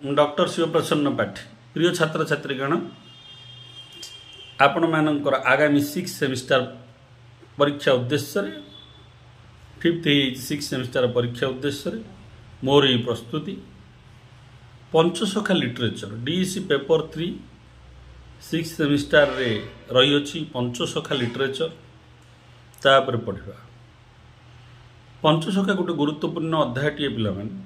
Doctor शिवप्रसन्न पाठी प्रिय छात्र छात्रीगण आपण मानकर आगामी 6 सेमिस्टर परीक्षा उद्देश्य फिफ्थ 6 सेमिस्टर परीक्षा उद्देश्य मोर ये प्रस्तुति Panchasakha literature DEC paper 3 6 semester रे रही अछि पंचसखा लिटरेचर तापर पढ़िबा। पंचसखा गोटे गुरुत्वपूर्ण अध्यायटीए पिलाମାନେ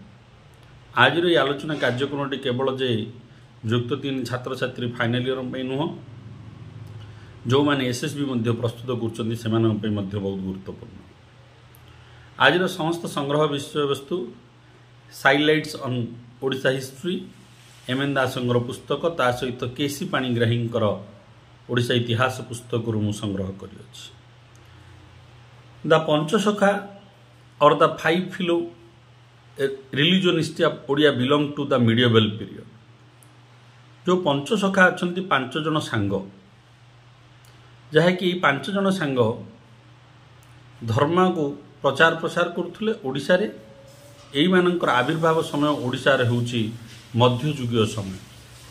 आज ये आलोचना कार्यक्रम केवल जे युक्त 3 छात्र छात्री फाइनल इयर नुह जो मैंने एसएसबी प्रस्तुत कर बहुत गुरुत्वपूर्ण। आज समस्त संग्रह विषय वस्तु साइलाइट्स ऑन ओडिशा हिस्ट्री एमएन दासंगर पुस्तक ता सहित केसी पाणिग्राही ओडिशा इतिहास पुस्तक मु संग्रह कर द पंचसखा और the 5 philo religionist of Odia belong to the medieval period. जो पंचसखा अच्छा 5 जन सांग जहाँकि 5 जन सांग धर्म को प्रचार प्रसार करते ओडिशा रे एई मानकर आविर्भाव समय ओडिशा रे होउची मध्ययुगीय समय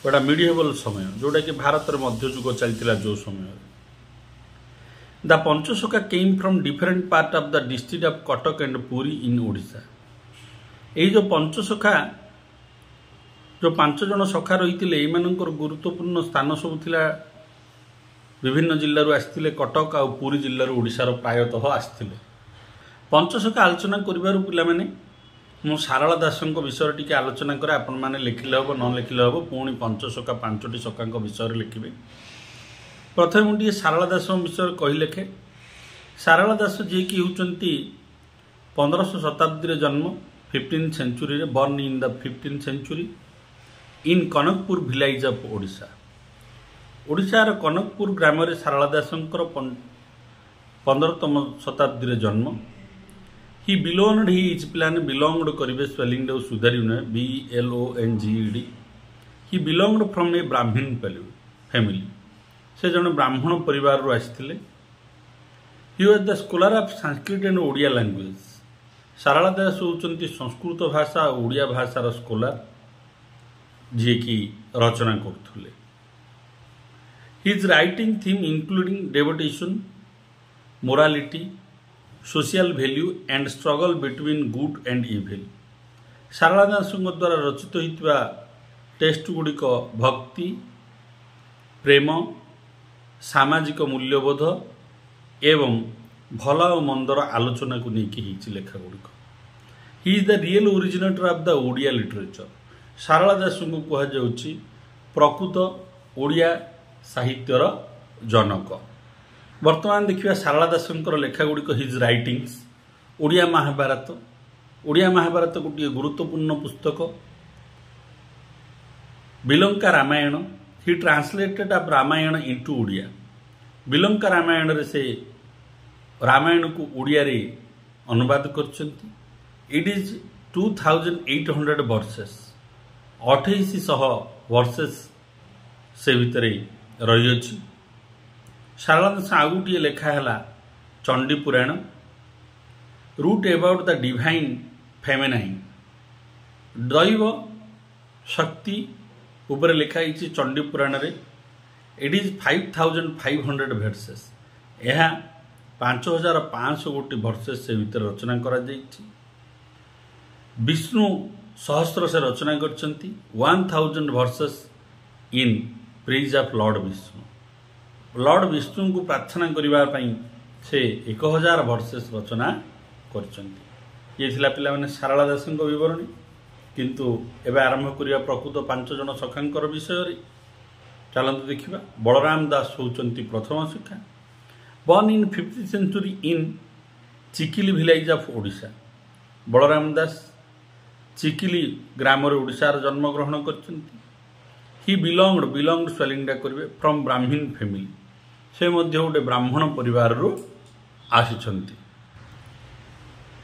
गोटा मिडिएवल समय जोटा कि भारत रे मध्ययुग चलतिला जो समय। The Panchasakha came from different part of the district of Cuttack and Puri in Odisha. यही जो पंचसखा जो 5 जन सखा रही गुरुत्वपूर्ण स्थान सब थिला विभिन्न जिल्लारू आसते कटक आ पुरी जिल्लारू ओडिशार प्रायतः आसते। पंचसखा आलोचना करिबारु पिला माने मु सारला दासंक विषय टिके आलोचना करे आपण माने लिखिले हबो न लिखिले हबो पुणी पंचसखा 5टी सखांक विषय लिखिबे। प्रथम मुझे सारला दास विषय कही लेखे। सारला दास जी कि होउचंती 1500 शताब्दी जन्म 15th सेंचुरी रे born in the 15th century in Kanakpur village of Odisha. ओडिशार कनकपुर ग्राम रे सारला दासंकर 15तम शताब्दी जन्म। ही बिलोंगड ही इज प्लान बिलोंगड करिवे स्पेलिंग डे सुधारी न BLONGED। ही बिलोंगड फ्रॉम ए ब्राह्मण फैमिली से जन ब्राह्मण परिवार रो आस्थिले। He was the scholar of Sanskrit and Odia language. Sarala Das होउचंती संस्कृत भाषा और ओडिया भाषार स्कॉलर जे कि रचना करथुले। His writing theme including devotion morality social value and struggle between good and evil. Sarala Das द्वारा रचित होइतबा टेक्स्ट गुड़िक भक्ति प्रेम सामाजिक मूल्यबोध एवं भला और मंदर आलोचना को लेकिन लेखा गुड़िक। He is the real originator of the Odia literature. Sarala Das को कहुच्छी प्रकृत ओडिया साहित्यर जनक। वर्तमान देखिए सारला दासंकर लेखा गुड़िक हिज राइटिंग्स ओडिया महाभारत। ओडिया महाभारत गोटे गुरुत्वपूर्ण पुस्तक। Bilanka Ramayan he translated of Ramayan into Odia. Bilanka Ramayan रे से रामायण को ओडिया रे अनुवाद करछंती। इट इज 2800 वर्सेस 2800 वर्सेस से भितरे रही अछि। सारला दास आगुटिए लेखा है Chandi Puran wrote about the divine feminine. दैव शक्ति ऊपर लिखा है चंडी पुराण रे। It is 5500 verses. यह 5500 गोटी वर्सेस से भीतर रचना करा जाइछि। विष्णु सहस्र से रचना करछंती 1000 versus in praise of Lord Vishnu. Lord Vishnu को प्रार्थना करिबा पई से 1000 वर्सेस रचना करछंती। ये थिला पिला माने सारला दासंक विवरणी। किंतु एबे आरंभ करिया प्रकृत 5 जन सखांकर विषय रे। चलंतु देखिबा। बलराम दास होउचंती प्रथम सखा। Born in 5th century in Chikili village of Odisha. Balaram Das Chikili ग्राम रे ओडिशार जन्म ग्रहण करछंती। ही बिलोंगड स्पेलिंगटा करिवे फ्रॉम ब्राह्मण फैमिली। से मध्य गोटे ब्राह्मण परिवार रो आसिछंती।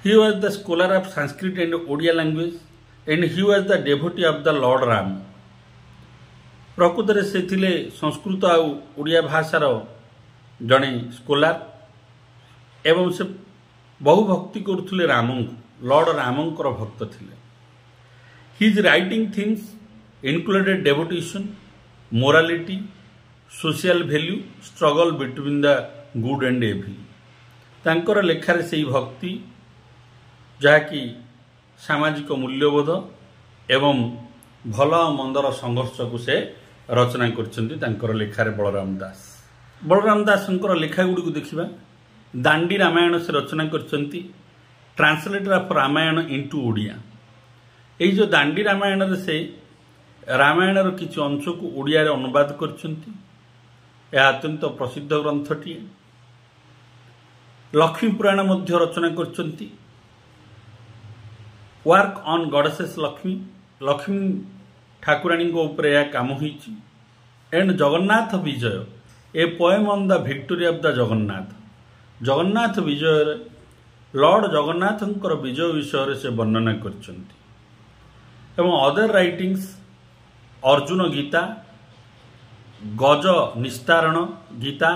He was the scholar of Sanskrit and Odia language and he was the devotee of the lord Ram. प्रकृत से थिले संस्कृत आ ओडिया भाषार जड़े स्कॉलर एवं से बहु भक्ति करुले राम लॉर्ड रामंकर भक्त थिले। His writing themes included devotion, morality, social value, struggle between the good and evil. ତାଙ୍କର ଲେଖାରେ ସେହି ଭକ୍ତି ଯାହାକି ସାମାଜିକ ମୂଲ୍ୟବୋଧ ଏବଂ ଭଲ ମନ୍ଦର ସଂଘର୍ଷକୁ ସେ ରଚନା କରିଛନ୍ତି ତାଙ୍କର ଲେଖାରେ। ବଳରାମ ଦାସଙ୍କର ଲେଖାଗୁଡ଼ିକୁ ଦେଖିବା। ଦାଣ୍ଡି ରାମାୟଣ ସେ ରଚନା କରିଛନ୍ତି, translator of Ramayana into Odia. ଏଇ ଯେଉଁ ଦାଣ୍ଡି ରାମାୟଣରେ ସେ ରାମାୟଣର କିଛି ଅଂଶକୁ ଓଡ଼ିଆରେ ଅନୁବାଦ କରିଛନ୍ତି। ଏହା ଅତ୍ୟନ୍ତ ପ୍ରସିଦ୍ଧ ଗ୍ରନ୍ଥଟିଏ। ଲକ୍ଷ୍ମୀ ପୁରାଣ ମଧ୍ୟ ରଚନା କରିଛନ୍ତି। ୱାର୍କ ଅନ୍ ଗଡେସେସ୍ ଲକ୍ଷ୍ମୀ ଠାକୁରାଣୀଙ୍କ ଉପରେ ଏହା କାମ ହୋଇଛି। And Jagannath Bijay, a poem on the victory of the Jagannath ବିଜୟରେ ଲର୍ଡ ଜଗନ୍ନାଥଙ୍କର ବିଜୟ ବିଷୟରେ ସେ ବର୍ଣ୍ଣନା କରିଛନ୍ତି। ଏବଂ ଅଦର ରାଇଟିଂସ୍ ଅର୍ଜୁନ ଗୀତା, ଗଜ ନିସ୍ତାରଣ ଗୀତା,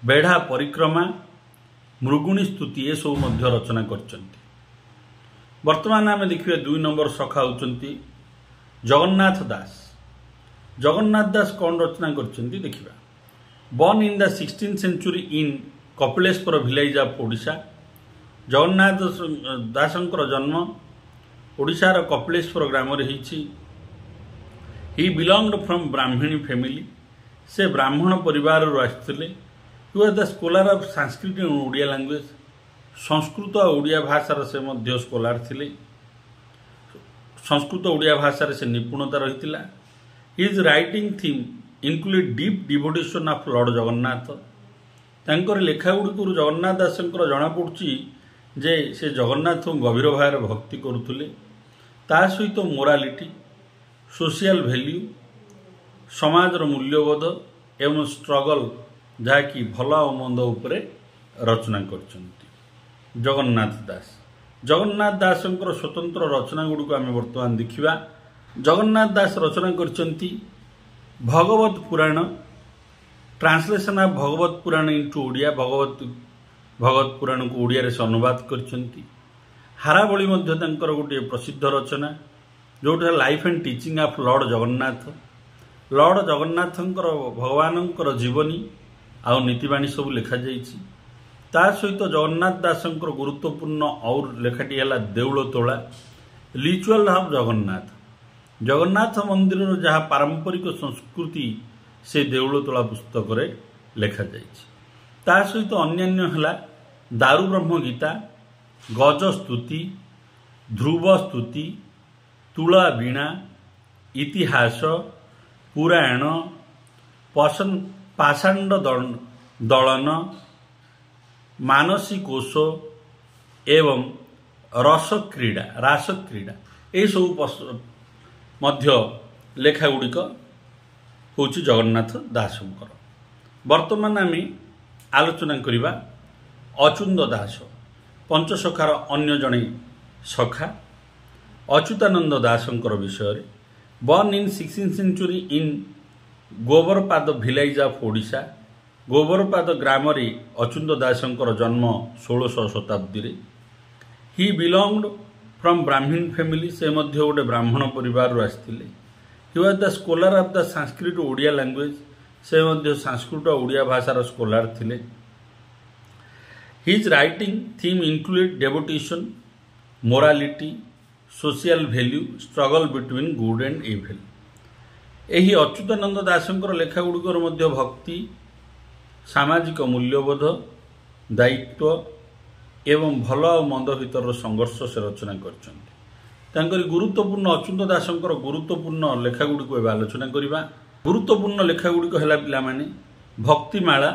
ବେଢ଼ା ପରିକ୍ରମା, ମୃଗୁଣୀ ସ୍ତୁତି ଏସବୁ ମଧ୍ୟ ରଚନା କରିଛନ୍ତି। ବର୍ତ୍ତମାନ ଆମେ ଦେଖିବା 2 ନମ୍ବର ସଖା ହେଉଛନ୍ତି ଜଗନ୍ନାଥ ଦାସ। ଜଗନ୍ନାଥ ଦାସ କ'ଣ ରଚନା କରିଛନ୍ତି ଦେଖିବା। Born in the 16th century in Kapileswar village of Odisha. Jagannath ଦାସଙ୍କର ଜନ୍ମ ଓଡ଼ିଶାର କପିଳେଶ୍ୱର ଗ୍ରାମରେ ହେଇଛି। He belonged from Brahmani family. ସେ ବ୍ରାହ୍ମଣ ପରିବାରରୁ ଆସିଥିଲେ। He was the scholar of Sanskrit and Odia language. Sanskrit ଓ ଓଡ଼ିଆ ଭାଷାର ସେ ମଧ୍ୟ ସ୍କୋଲାର ଥିଲେ। ସଂସ୍କୃତ ଓଡ଼ିଆ ଭାଷାରେ ସେ ନିପୁଣତା ରହିଥିଲା। His writing theme include deep devotion of lord Jagannath. ତାଙ୍କର ଲେଖାଗୁଡ଼ିକରୁ ଜଗନ୍ନାଥ ଦାସଙ୍କର ଜଣାପଡ଼ୁଛି ଯେ ସେ ଜଗନ୍ନାଥଙ୍କୁ ଗଭୀର ଭାବରେ ଭକ୍ତି କରୁଥିଲେ। ତା ସହିତ ମୋରାଲିଟି, ସୋସିଆଲ ଭ୍ୟାଲ୍ୟୁ, ସମାଜର ମୂଲ୍ୟବୋଧ ଏବଂ ଷ୍ଟ୍ରଗଲ ଯାହାକି ଭଲ ଆଉ ମନ୍ଦ ଉପରେ ରଚନା କରିଛନ୍ତି ଜଗନ୍ନାଥ ଦାସଙ୍କର ସ୍ୱତନ୍ତ୍ର ରଚନାଗୁଡ଼ିକୁ ଆମେ ବର୍ତ୍ତମାନ ଦେଖିବା। ଜଗନ୍ନାଥ ଦାସ ରଚନା କରିଛନ୍ତି ଭଗବତ ପୁରାଣ, ଟ୍ରାନ୍ସଲେସନ୍ ଅଫ୍ ଭଗବତ ପୁରାଣ ଇଣ୍ଟୁ ଓଡ଼ିଆ। ଭଗବତ ପୁରାଣକୁ ଓଡ଼ିଆରେ ସେ ଅନୁବାଦ କରିଛନ୍ତି। ହାରାବଳି ମଧ୍ୟ ତାଙ୍କର ଗୋଟିଏ ପ୍ରସିଦ୍ଧ ରଚନା, ଯେଉଁଟା life and teaching of lord Jagannath. Lord ଜଗନ୍ନାଥଙ୍କର ଭଗବାନଙ୍କର ଜୀବନୀ ଆଉ ନୀତିବାଣୀ ସବୁ ଲେଖାଯାଇଛି। ତା ସହିତ ଜଗନ୍ନାଥ ଦାସଙ୍କର ଗୁରୁତ୍ୱପୂର୍ଣ୍ଣ ଆଉ ଲେଖାଟି ହେଲା ଦେଉଳ ତୋଳା, ରିଚୁଆଲ ଅଫ୍ ଜଗନ୍ନାଥ ମନ୍ଦିରର ଯାହା ପାରମ୍ପରିକ ସଂସ୍କୃତି ସେ ଦେଉଳ ତୋଳା ପୁସ୍ତକରେ ଲେଖାଯାଇଛି। ତା ସହିତ ଅନ୍ୟାନ୍ୟ ହେଲା ଦାରୁ ବ୍ରହ୍ମ ଗୀତା, ଗଜ ସ୍ତୁତି, ଧ୍ରୁବ ସ୍ତୁତି, ତୁଳା ବୀଣା, ଇତିହାସ, ପୁରାଣ, ପାଷାଣ୍ଡ ଦଳନ, ମାନସୀ କୋଶ ଏବଂ ରାସକ୍ରୀଡ଼ା ଏହିସବୁ ମଧ୍ୟ ଲେଖାଗୁଡ଼ିକ ହେଉଛି ଜଗନ୍ନାଥ ଦାସଙ୍କର। ବର୍ତ୍ତମାନ ଆମେ ଆଲୋଚନା କରିବା ଅଚ୍ୟୁତ ଦାସ, ପଞ୍ଚସଖାର ଅନ୍ୟ ଜଣେ ସଖା ଅଚ୍ୟୁତାନନ୍ଦ ଦାସଙ୍କର ବିଷୟରେ। Born in 16th century in Gobarpada village of Odisha. Gobarpada ଗ୍ରାମରେ ଅଚ୍ୟୁତ ଦାସଙ୍କର ଜନ୍ମ 16ଶ ଶତାବ୍ଦୀରେ। He belonged from Brahmin family. ସେ ମଧ୍ୟ ଗୋଟେ ବ୍ରାହ୍ମଣ ପରିବାରରୁ ଆସିଥିଲେ। He was the scholar of the Sanskrit Odia language. ସେ ମଧ୍ୟ ସଂସ୍କୃତ ଓଡ଼ିଆ ଭାଷାର ସ୍କୋଲାର ଥିଲେ। His writing theme include devotion, morality, social value, struggle between good and evil. ଏହି ଅଚ୍ୟୁତାନନ୍ଦ ଦାସଙ୍କର ଲେଖାଗୁଡ଼ିକର ମଧ୍ୟ ଭକ୍ତି, ସାମାଜିକ ମୂଲ୍ୟବୋଧ, ଦାୟିତ୍ୱ ଏବଂ ଭଲ ଆଉ ମନ୍ଦ ଭିତରର ସଂଘର୍ଷ ସେ ରଚନା କରିଛନ୍ତି। ତାଙ୍କରି ଗୁରୁତ୍ୱପୂର୍ଣ୍ଣ ଅଚ୍ୟୁତ ଦାସଙ୍କର ଗୁରୁତ୍ୱପୂର୍ଣ୍ଣ ଲେଖାଗୁଡ଼ିକୁ ଏବେ ଆଲୋଚନା କରିବା। ଗୁରୁତ୍ୱପୂର୍ଣ୍ଣ ଲେଖାଗୁଡ଼ିକ ହେଲା ପିଲାମାନେ ଭକ୍ତିମାଳା,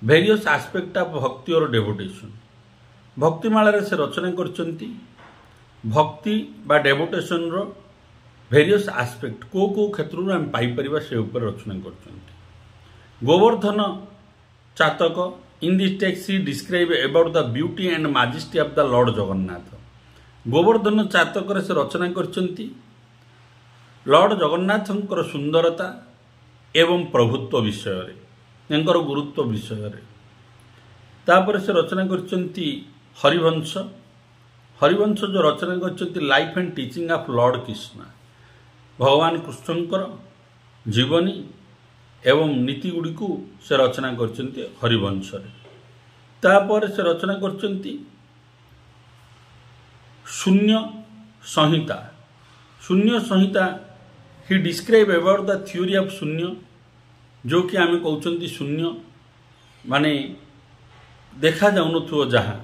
ଭେରିୟସ୍ ଆସ୍ପେକ୍ଟ ଅଫ୍ ଭକ୍ତି ଅର୍ ଡେଭୋଟେସନ୍। ଭକ୍ତିମାଳାରେ ସେ ରଚନା କରିଛନ୍ତି ଭକ୍ତି ବା ଡେଭୋଟେସନ୍ର ଭେରିୟସ୍ ଆସ୍ପେକ୍ଟ କେଉଁ କ୍ଷେତ୍ରରୁ ଆମେ ପାଇପାରିବା ସେ ଉପରେ ରଚନା କରିଛନ୍ତି। Gobardhana Chataka, in this text he describe about the beauty and majesty of the lord Jagannath. Gobardhana ଚାତକରେ ସେ ରଚନା କରିଛନ୍ତି ଲର୍ଡ ଜଗନ୍ନାଥଙ୍କର ସୁନ୍ଦରତା ଏବଂ ପ୍ରଭୁତ୍ୱ ବିଷୟରେ, ତାଙ୍କର ଗୁରୁତ୍ୱ ବିଷୟରେ। ତାପରେ ସେ ରଚନା କରିଛନ୍ତି ହରିବଂଶ ଯେଉଁ ରଚନା କରିଛନ୍ତି life and teaching of Lord Krishna. भगवान कृष्णंकर जीवनी एवं नीति गुड़ी को से रचना करचंती हरिवंश तापर से रचना करचंती Shunya Samhita. Shunya Samhita he describe about the theory of Shunya जो कि आम कहते शून्य माने देखा जाऊन जहाँ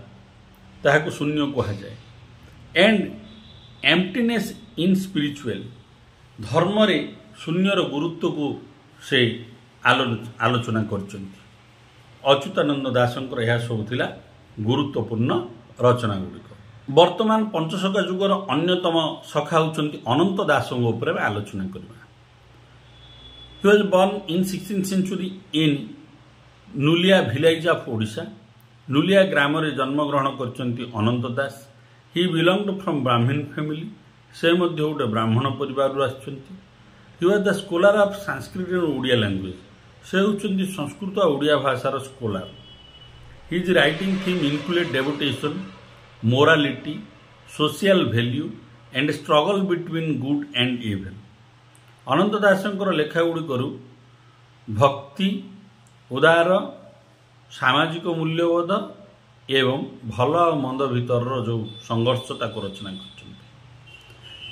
ताहाको शून्य कहा जाए एंड एम्प्टीनेस इन स्पिरिचुअल धर्म रे शून्यर गुरुत्व को से आलोचना करचंती। अच्युतानंद दासंकर यह सब थिला गुरुत्वपूर्ण रचना गुड़िक। वर्तमान पंचसखा जुगर अन्यतम सखा होचंती अनंत दासंग उपरे आलोचना करबा। He was born in 16th century in Nulia village of Odisha. Nulia ग्राम रे जन्म ग्रहण करचंती Ananta Das. He belonged from Brahmin family से मध्य गोटे ब्राह्मण परिवार आछंती। He was the scholar of Sanskrit and Odia language से होचंती संस्कृत और ओडिया भाषार scholar. His writing theme include devotion morality social value and struggle between good and evil. Ananta दासंकर लेखा गुड़िकर भक्ति उदार सामाजिक मूल्यबोध एवं भल और मंद भीतर जो संघर्ष ताको रचना कर।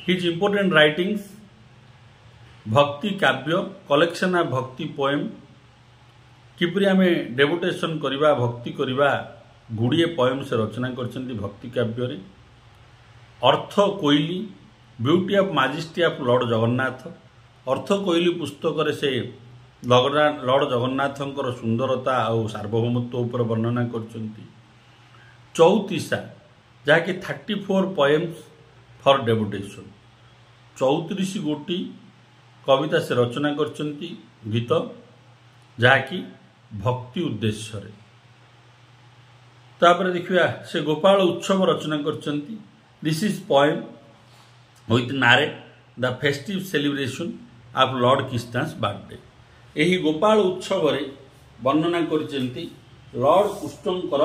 हिज इंपोर्टेंट राइटिंग्स भक्ति काव्य कलेक्शन ऑफ भक्ति पोएम किपरि आमे डेवोटेशन करवा भक्ति करवा गुड़िए पोएम से रचना करचंती भक्ति काव्य रे। Artha Koili beauty of majesty of lord Jagannath Artha Koili पुस्तक से लॉर्ड जगन्नाथंकर सुंदरता और सार्वभौमत्व उपर वर्णना करचंती। चौतीसा जहाँकि 34 पोएम्स फॉर डेवोटेशन 34 गोटी कविता से रचना करचंती गीत जहाँकि भक्ति उद्देश्य रे। तापर देखिया से गोपाल उत्सव रचना करचंती। दिस इज पोएम विथ नारे the festive celebration of Lord Krishna's birthday. यही गोपाल उत्सव रे वर्णना करचंती लॉर्ड कृष्णंकर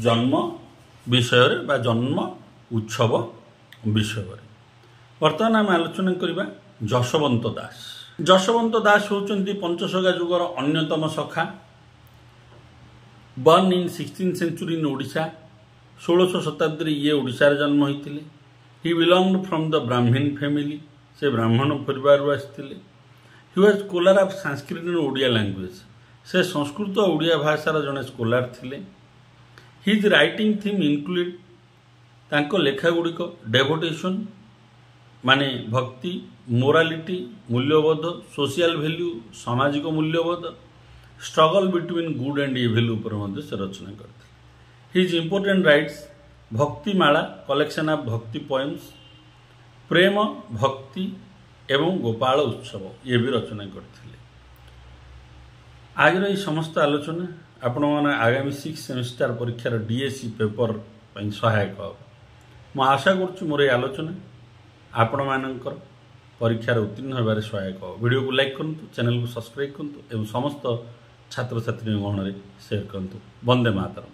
जन्म विषय रे बा जन्म उत्सव विषय रे। वर्तमान आम आलोचना करबा जशवंत दास। जशवंत दास होचंती पंचसखा जुगर अन्यतम सखा। Born in 16th century in Odisha 1600 शताब्दी ये ओडिशा रे जन्म होइतिले। He belonged from the Brahmin family से ब्राह्मण परिवार आसिथिले। He was scholar of Sanskrit and Odia language से संस्कृत और ओडिया भाषार जड़े स्कॉलर थिले। हिज राइटिंग थीम इंक्लूड तांको लेखा गुड़िक डेवोटेशन माने भक्ति मोरालिटी मूल्यबोध सोशल वैल्यू सामाजिक मूल्यबोध struggle between good and evil उपर से रचना करते। His important writes Bhaktimala collection of bhakti poems प्रेम भक्ति एवं गोपाल उत्सव ये भी रचना करते। आज ये समस्त आलोचना आपण मैंने आगामी 6th सेमेस्टर परीक्षार डीएससी पेपर सहायक हो। मु आशा करुच्ची मोर ये आलोचना आपण मानकर परीक्षार उत्तीर्ण होबार सहायक हो। वीडियो को लाइक करूँ चैनल को सब्सक्राइब करूँ एवं समस्त छात्र छात्री गहन शेयर करूँ। वंदे मातरम।